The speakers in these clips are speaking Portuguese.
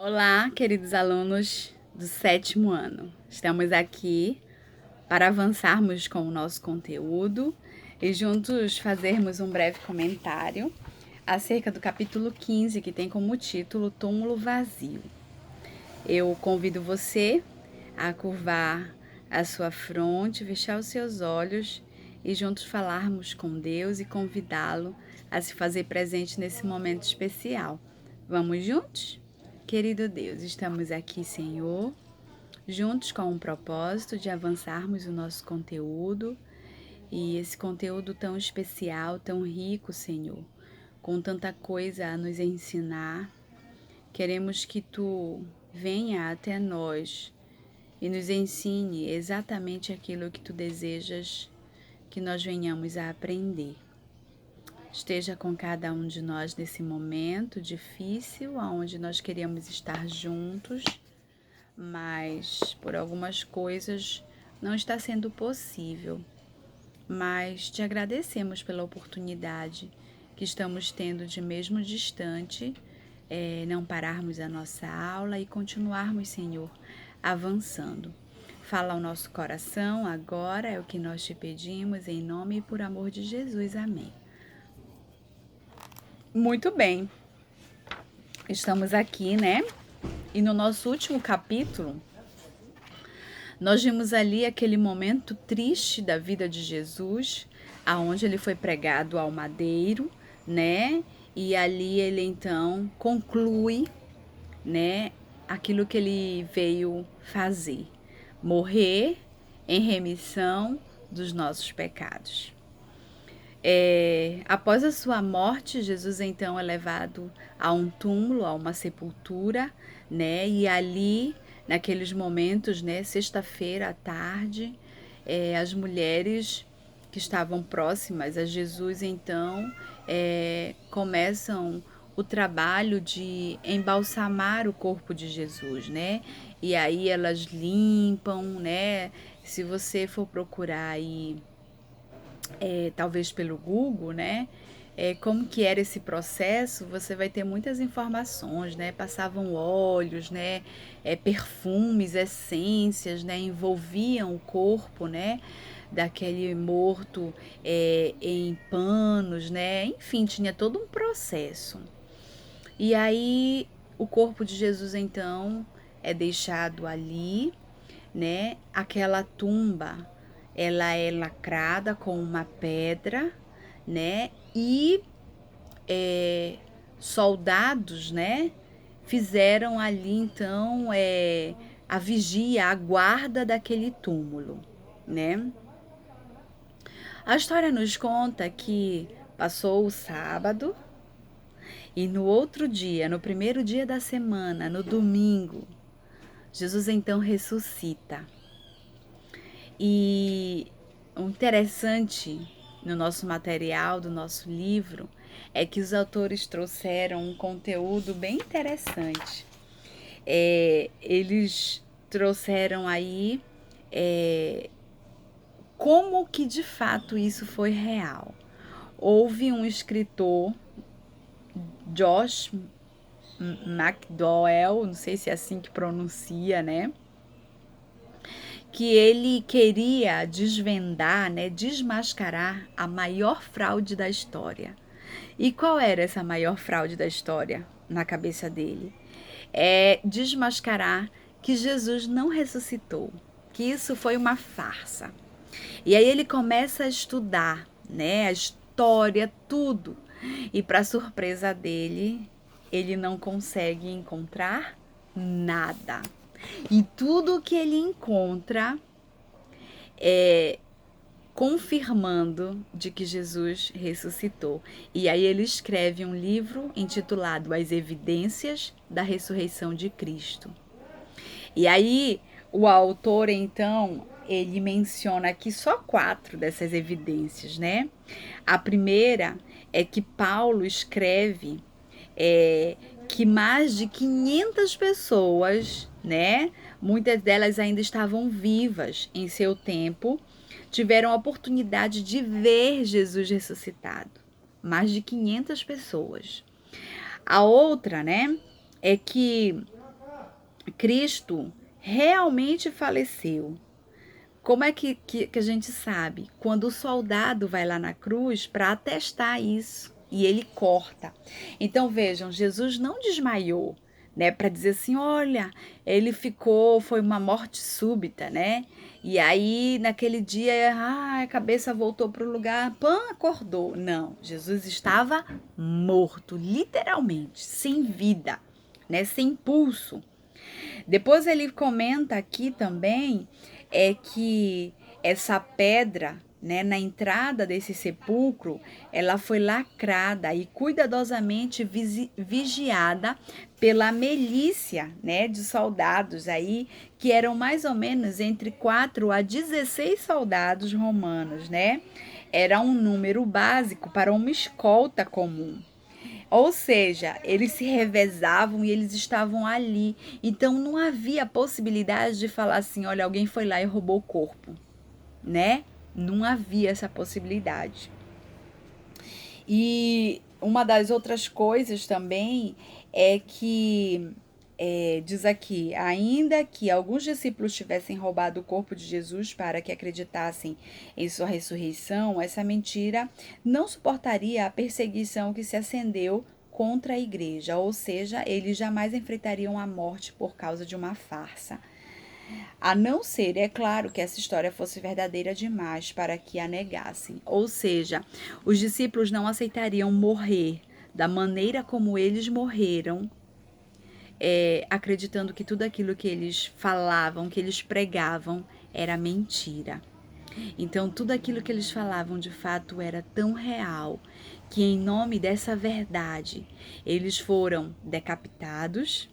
Olá, queridos alunos do sétimo ano. Estamos aqui para avançarmos com o nosso conteúdo e juntos fazermos um breve comentário acerca do capítulo 15, que tem como título Túmulo Vazio. Eu convido você a curvar a sua fronte, fechar os seus olhos e juntos falarmos com Deus e convidá-lo a se fazer presente nesse momento especial. Vamos juntos? Querido Deus, estamos aqui, Senhor, juntos com um propósito de avançarmos o nosso conteúdo e esse conteúdo tão especial, tão rico, Senhor, com tanta coisa a nos ensinar. Queremos que Tu venha até nós e nos ensine exatamente aquilo que Tu desejas que nós venhamos a aprender. Esteja com cada um de nós nesse momento difícil, onde nós queríamos estar juntos, mas por algumas coisas não está sendo possível. Mas te agradecemos pela oportunidade que estamos tendo de mesmo distante, não pararmos a nossa aula e continuarmos, Senhor, avançando. Fala ao nosso coração agora, é o que nós te pedimos, em nome e por amor de Jesus. Amém. Muito bem, estamos aqui, né? E no nosso último capítulo, nós vimos ali aquele momento triste da vida de Jesus, aonde ele foi pregado ao madeiro, né? E ali ele então conclui, né, aquilo que ele veio fazer, morrer em remissão dos nossos pecados. Após a sua morte, Jesus então é levado a um túmulo, a uma sepultura, né? E ali, naqueles momentos, né, sexta-feira à tarde, as mulheres que estavam próximas a Jesus então começam o trabalho de embalsamar o corpo de Jesus, né? E aí elas limpam, né? Se você for procurar aí talvez pelo Google, né? Como que era esse processo, você vai ter muitas informações, né? Passavam óleos, né? Perfumes, essências, né? Envolviam o corpo, né? Daquele morto em panos, né? Enfim, tinha todo um processo. E aí o corpo de Jesus então é deixado ali, né? Aquela tumba, ela é lacrada com uma pedra, né? E soldados, né? Fizeram ali então a vigia, a guarda daquele túmulo, né? A história nos conta que passou o sábado e no outro dia, no primeiro dia da semana, no domingo, Jesus então ressuscita. E o interessante no nosso material, do nosso livro, é que os autores trouxeram um conteúdo bem interessante. Eles trouxeram aí como que de fato isso foi real. Houve um escritor, Josh McDowell, não sei se é assim que pronuncia, né? Que ele queria desvendar, né, desmascarar a maior fraude da história. E qual era essa maior fraude da história na cabeça dele? É desmascarar que Jesus não ressuscitou, que isso foi uma farsa. E aí ele começa a estudar, né, a história, tudo. E para surpresa dele, ele não consegue encontrar nada. E tudo que ele encontra é confirmando de que Jesus ressuscitou. E aí ele escreve um livro intitulado As Evidências da Ressurreição de Cristo. E aí o autor, então, ele menciona aqui só 4 dessas evidências, né? A primeira é que Paulo escreve que mais de 500 pessoas, né? Muitas delas ainda estavam vivas em seu tempo, tiveram a oportunidade de ver Jesus ressuscitado. Mais de 500 pessoas. A outra, né, é que Cristo realmente faleceu. Como é que a gente sabe? Quando o soldado vai lá na cruz para atestar isso e ele corta. Então vejam, Jesus não desmaiou, né? Para dizer assim, olha, ele foi uma morte súbita, né? E aí naquele dia, a cabeça voltou para o lugar, pã, acordou. Não, Jesus estava morto, literalmente, sem vida, né? Sem pulso. Depois ele comenta aqui também que essa pedra, né, na entrada desse sepulcro, ela foi lacrada e cuidadosamente vigiada pela milícia, né, de soldados aí, que eram mais ou menos entre 4 a 16 soldados romanos, né? Era um número básico para uma escolta comum. Ou seja, eles se revezavam e eles estavam ali. Então não havia possibilidade de falar assim, olha, alguém foi lá e roubou o corpo, né? Não havia essa possibilidade. E uma das outras coisas também é que diz aqui, ainda que alguns discípulos tivessem roubado o corpo de Jesus para que acreditassem em sua ressurreição, essa mentira não suportaria a perseguição que se acendeu contra a igreja, ou seja, eles jamais enfrentariam a morte por causa de uma farsa. A não ser, é claro, que essa história fosse verdadeira demais para que a negassem. Ou seja, os discípulos não aceitariam morrer da maneira como eles morreram, acreditando que tudo aquilo que eles falavam, que eles pregavam, era mentira. Então, tudo aquilo que eles falavam de fato era tão real que, em nome dessa verdade, eles foram decapitados,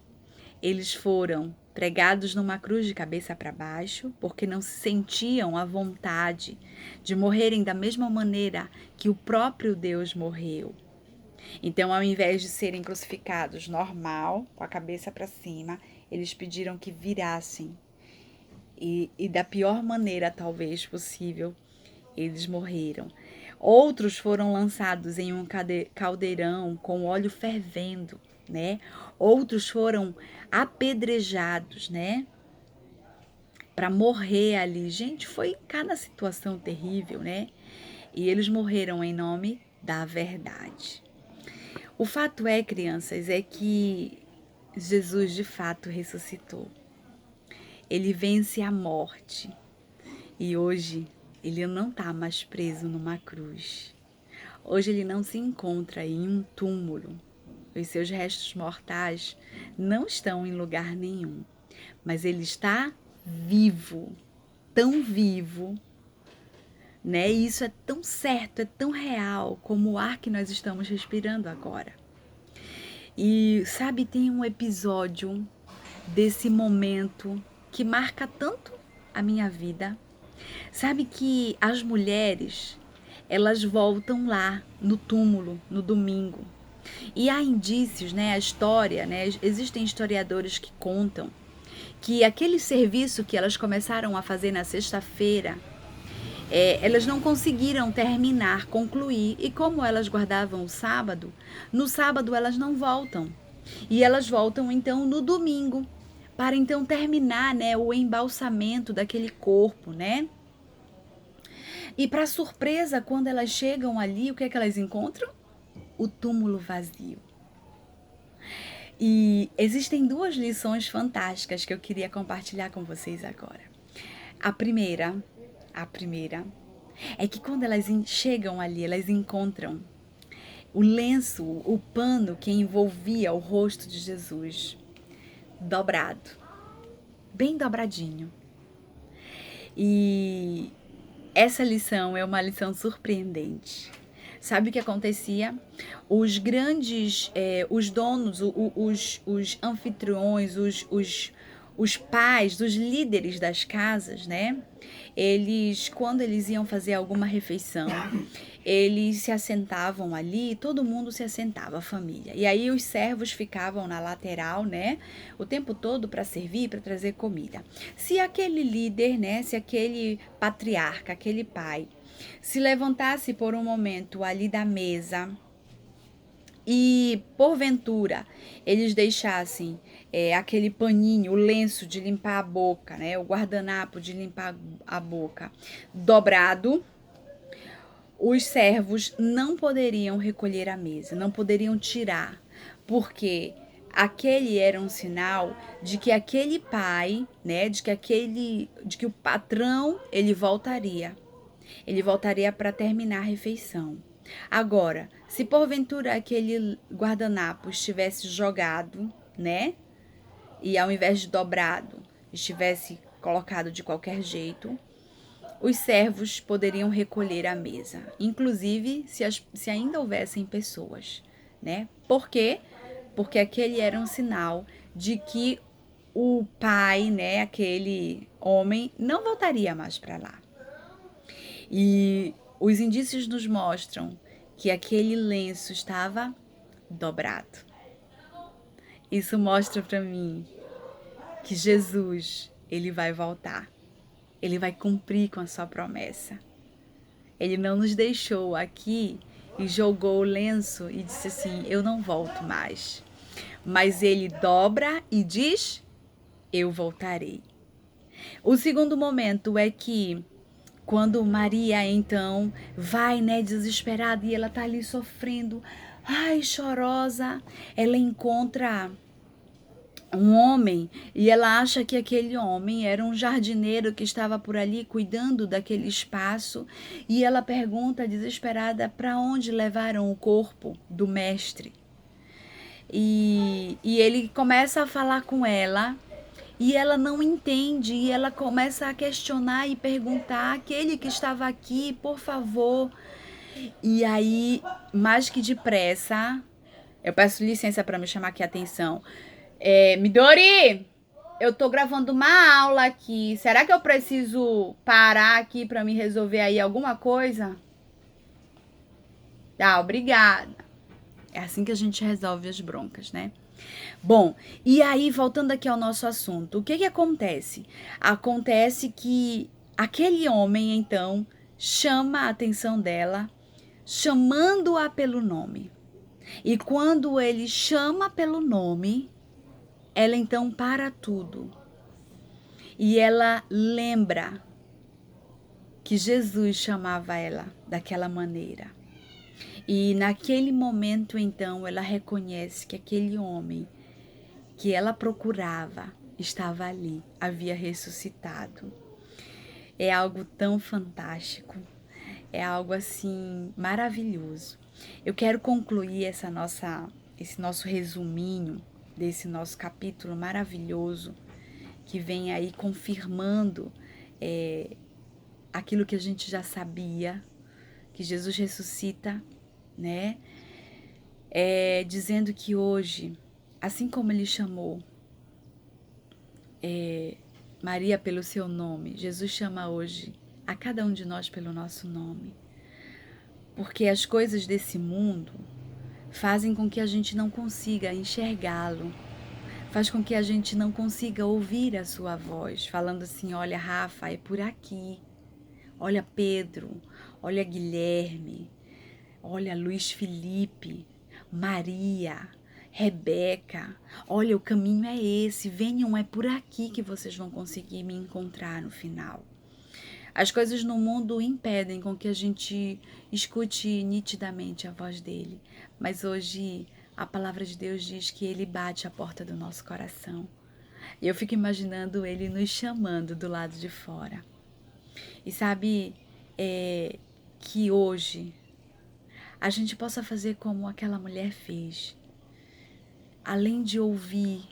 eles foram pregados numa cruz de cabeça para baixo, porque não se sentiam à vontade de morrerem da mesma maneira que o próprio Deus morreu. Então, ao invés de serem crucificados normal, com a cabeça para cima, eles pediram que virassem. E da pior maneira, talvez, possível, eles morreram. Outros foram lançados em um caldeirão com óleo fervendo, né? Outros foram apedrejados, né? Para morrer ali. Gente, foi cada situação terrível, né? E eles morreram em nome da verdade. O fato é, crianças, é que Jesus de fato ressuscitou. Ele vence a morte. E hoje ele não está mais preso numa cruz. Hoje ele não se encontra em um túmulo. Os seus restos mortais não estão em lugar nenhum. Mas ele está vivo, tão vivo, né? E isso é tão certo, é tão real como o ar que nós estamos respirando agora. E sabe, tem um episódio desse momento que marca tanto a minha vida. Sabe que as mulheres, elas voltam lá no túmulo no domingo. E há indícios, né, a história, né, existem historiadores que contam que aquele serviço que elas começaram a fazer na sexta-feira, elas não conseguiram terminar, concluir. E como elas guardavam o sábado, no sábado elas não voltam. E elas voltam então no domingo, para então terminar, né, o embalsamento daquele corpo, né? E para surpresa, quando elas chegam ali, o que é que elas encontram? O túmulo vazio. E existem duas lições fantásticas que eu queria compartilhar com vocês agora. A primeira é que quando elas chegam ali, elas encontram o lenço, o pano que envolvia o rosto de Jesus dobrado, bem dobradinho. E essa lição é uma lição surpreendente. Sabe o que acontecia? Os grandes, os donos, os anfitriões, os pais, os líderes das casas, né? Eles, quando eles iam fazer alguma refeição, eles se assentavam ali, todo mundo se assentava, a família. E aí os servos ficavam na lateral, né, o tempo todo para servir, para trazer comida. Se aquele líder, né, se aquele patriarca, aquele pai, se levantasse por um momento ali da mesa e, porventura, eles deixassem aquele paninho, o lenço de limpar a boca, né? O guardanapo de limpar a boca dobrado, os servos não poderiam recolher a mesa, não poderiam tirar, porque aquele era um sinal de que aquele pai, né, de que o patrão, ele voltaria. Ele voltaria para terminar a refeição. Agora, se porventura aquele guardanapo estivesse jogado, né, e ao invés de dobrado, estivesse colocado de qualquer jeito, os servos poderiam recolher a mesa, inclusive se ainda houvessem pessoas, né? Por quê? Porque aquele era um sinal de que o pai, né, aquele homem, não voltaria mais para lá. E os indícios nos mostram que aquele lenço estava dobrado. Isso mostra para mim que Jesus, ele vai voltar. Ele vai cumprir com a sua promessa. Ele não nos deixou aqui e jogou o lenço e disse assim: eu não volto mais. Mas ele dobra e diz: eu voltarei. O segundo momento é que quando Maria então vai, né, desesperada, e ela tá ali sofrendo, ai, chorosa, ela encontra um homem e ela acha que aquele homem era um jardineiro que estava por ali cuidando daquele espaço, e ela pergunta desesperada para onde levaram o corpo do mestre. E ele começa a falar com ela e ela não entende, e ela começa a questionar e perguntar: aquele que estava aqui, por favor. E aí, mais que depressa, eu peço licença para me chamar aqui a atenção. Midori, eu tô gravando uma aula aqui. Será que eu preciso parar aqui para me resolver aí alguma coisa? Tá, obrigada. É assim que a gente resolve as broncas, né? Bom, e aí, voltando aqui ao nosso assunto, o que acontece? Acontece que aquele homem, então, chama a atenção dela, chamando-a pelo nome. E quando ele chama pelo nome, ela então para tudo. E ela lembra que Jesus chamava ela daquela maneira. E naquele momento, então, ela reconhece que aquele homem que ela procurava estava ali, havia ressuscitado. É algo tão fantástico, é algo assim maravilhoso. Eu quero concluir esse nosso resuminho desse nosso capítulo maravilhoso, que vem aí confirmando aquilo que a gente já sabia, que Jesus ressuscita, né? Dizendo que hoje, assim como ele chamou Maria pelo seu nome, Jesus chama hoje a cada um de nós pelo nosso nome. Porque as coisas desse mundo fazem com que a gente não consiga enxergá-lo, faz com que a gente não consiga ouvir a sua voz, falando assim: olha, Rafa, é por aqui. Olha, Pedro, olha, Guilherme, olha, Luiz Felipe, Maria, Rebeca, olha, o caminho é esse, venham, é por aqui que vocês vão conseguir me encontrar no final. As coisas no mundo impedem com que a gente escute nitidamente a voz dele, mas hoje a palavra de Deus diz que ele bate a porta do nosso coração. E eu fico imaginando ele nos chamando do lado de fora. E sabe, que hoje a gente possa fazer como aquela mulher fez. Além de ouvir,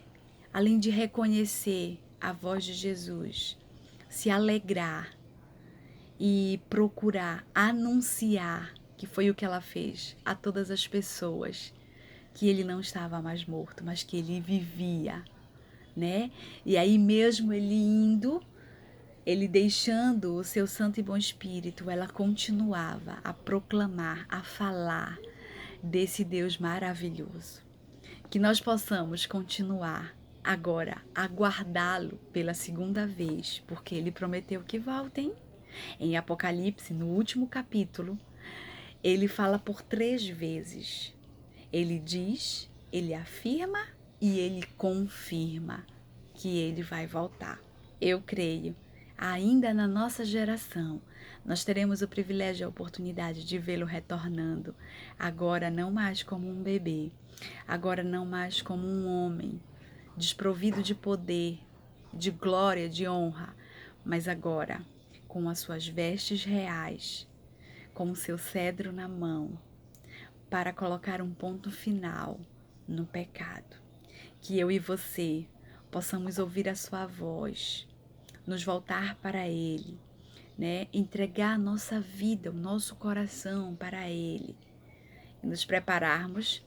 além de reconhecer a voz de Jesus, se alegrar e procurar anunciar, que foi o que ela fez, a todas as pessoas, que ele não estava mais morto, mas que ele vivia, né? E aí mesmo ele indo, ele deixando o seu santo e bom espírito, ela continuava a proclamar, a falar desse Deus maravilhoso. Que nós possamos continuar agora a aguardá-lo pela segunda vez, porque ele prometeu que voltem. Em Apocalipse, no último capítulo, ele fala por 3 vezes. Ele diz, ele afirma e Ele confirma que Ele vai voltar. Eu creio, ainda na nossa geração, nós teremos o privilégio e a oportunidade de vê-lo retornando, agora não mais como um bebê, agora não mais como um homem, desprovido de poder, de glória, de honra, mas agora com as suas vestes reais, com o seu cedro na mão, para colocar um ponto final no pecado. Que eu e você possamos ouvir a sua voz, nos voltar para Ele, né? Entregar a nossa vida, o nosso coração para Ele e nos prepararmos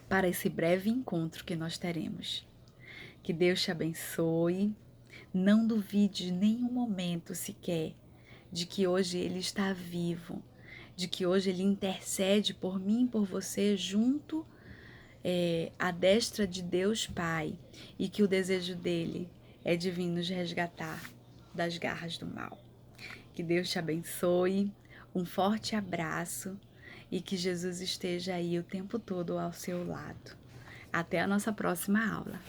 para esse breve encontro que nós teremos. Que Deus te abençoe. Não duvide nenhum momento sequer de que hoje Ele está vivo, de que hoje Ele intercede por mim e por você junto à destra de Deus Pai, e que o desejo dele é de vir nos resgatar das garras do mal. Que Deus te abençoe, um forte abraço e que Jesus esteja aí o tempo todo ao seu lado. Até a nossa próxima aula.